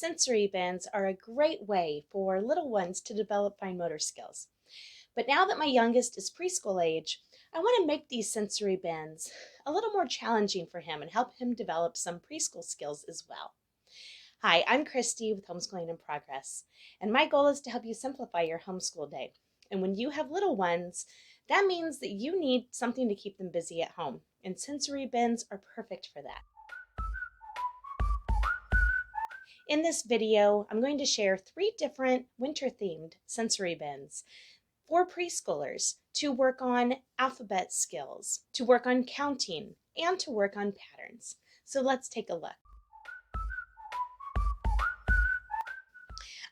sensory bins are a great way for little ones to develop fine motor skills. But now that my youngest is preschool age, I want to make these sensory bins a little more challenging for him and help him develop some preschool skills as well. Hi, I'm Christy with Homeschooling in Progress, and my goal is to help you simplify your homeschool day. And when you have little ones, that means that you need something to keep them busy at home, and sensory bins are perfect for that. In this video, I'm going to share 3 different winter-themed sensory bins for preschoolers to work on alphabet skills, to work on counting, and to work on patterns. So let's take a look.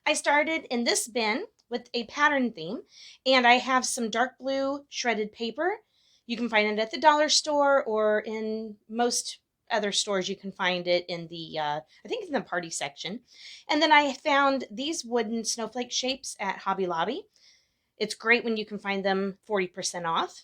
I started in this bin with a pattern theme, and I have some dark blue shredded paper. You can find it at the dollar store, or in most other stores you can find it in the, I think in the party section. And then I found these wooden snowflake shapes at Hobby Lobby. It's great when you can find them 40% off.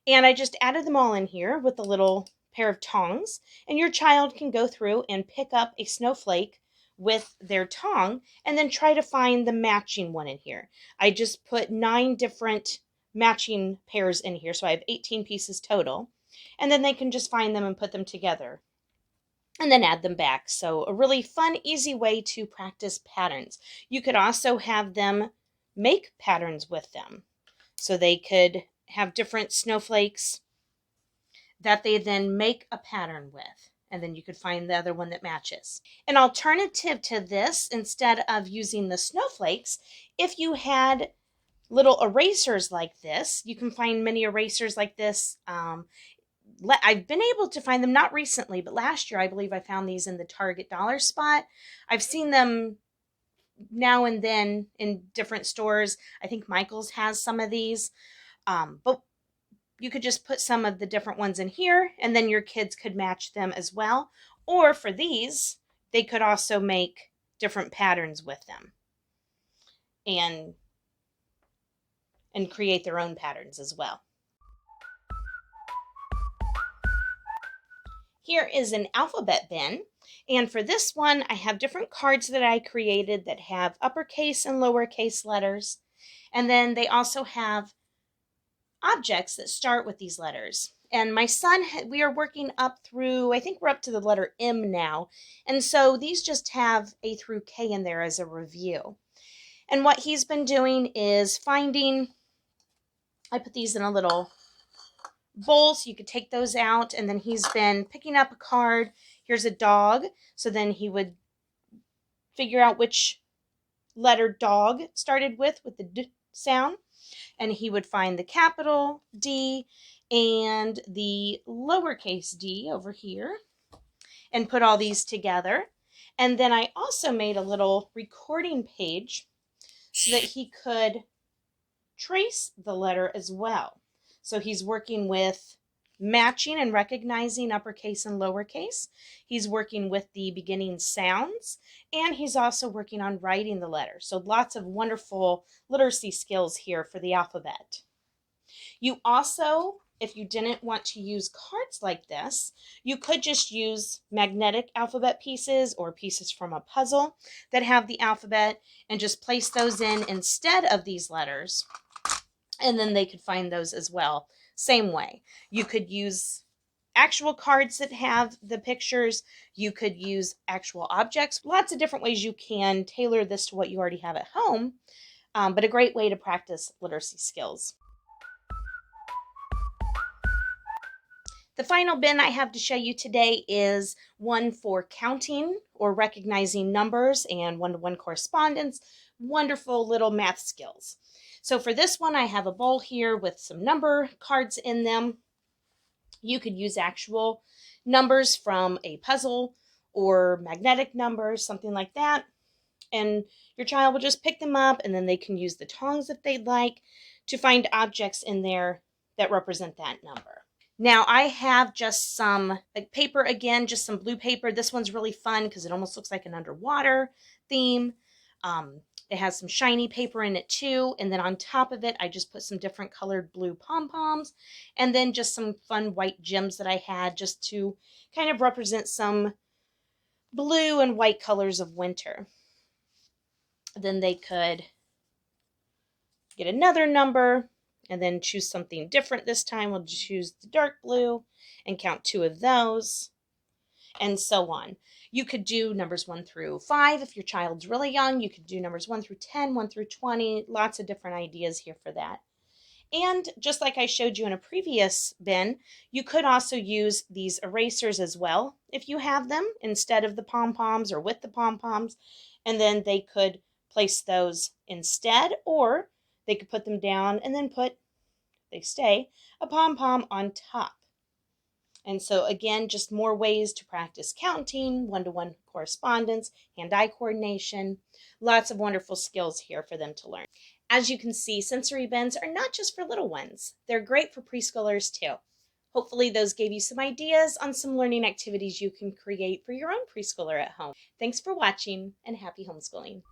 And I just added them all in here with a little pair of tongs, and your child can go through and pick up a snowflake with their tong and then try to find the matching one in here. I just put 9 different matching pairs in here, so I have 18 pieces total, and then they can just find them and put them together and then add them back. So a really fun, easy way to practice patterns. You could also have them make patterns with them, so they could have different snowflakes that they then make a pattern with, and then you could find the other one that matches. An alternative to this, instead of using the snowflakes, if you had little erasers like this, you can find many erasers like this. I've been able to find them, not recently, but last year I believe I found these in the Target dollar spot. I've seen them now and then in different stores. I think Michael's has some of these, but you could just put some of the different ones in here, and then your kids could match them as well. Or for these, they could also make different patterns with them and create their own patterns as well. Here is an alphabet bin, and for this one I have different cards that I created that have uppercase and lowercase letters, and then they also have objects that start with these letters. And my son, we are working up through, I think we're up to the letter M now, and so these just have A through K in there as a review. And what he's been doing is finding, I put these in a little bowl so you could take those out, and then he's been picking up a card. Here's a dog, so then he would figure out which letter dog started with the D sound, and he would find the capital D and the lowercase d over here and put all these together. And then I also made a little recording page so that he could trace the letter as well. So he's working with matching and recognizing uppercase and lowercase. He's working with the beginning sounds, and he's also working on writing the letter. So lots of wonderful literacy skills here for the alphabet. You also, if you didn't want to use cards like this, you could just use magnetic alphabet pieces or pieces from a puzzle that have the alphabet and just place those in instead of these letters, and then they could find those as well. Same way. You could use actual cards that have the pictures. You could use actual objects. Lots of different ways you can tailor this to what you already have at home, but a great way to practice literacy skills. The final bin I have to show you today is one for counting or recognizing numbers and one-to-one correspondence. Wonderful little math skills. So for this one, I have a bowl here with some number cards in them. You could use actual numbers from a puzzle or magnetic numbers, something like that. And your child will just pick them up, and then they can use the tongs if they'd like to find objects in there that represent that number. Now I have just some paper again, just some blue paper. This one's really fun because it almost looks like an underwater theme. It has some shiny paper in it too, and then on top of it I just put some different colored blue pom-poms, and then just some fun white gems that I had just to kind of represent some blue and white colors of winter. Then they could get another number and then choose something different this time. We'll choose the dark blue and count 2 of those, and so on. You could do numbers 1 through 5 if your child's really young. You could do numbers 1 through 10, 1 through 20, lots of different ideas here for that. And just like I showed you in a previous bin, you could also use these erasers as well if you have them instead of the pom-poms or with the pom-poms, and then they could place those instead, or they could put them down and then put, they stay, a pom-pom on top. And so again, just more ways to practice counting, one-to-one correspondence, hand-eye coordination, lots of wonderful skills here for them to learn. As you can see, sensory bins are not just for little ones. They're great for preschoolers too. Hopefully those gave you some ideas on some learning activities you can create for your own preschooler at home. Thanks for watching and happy homeschooling.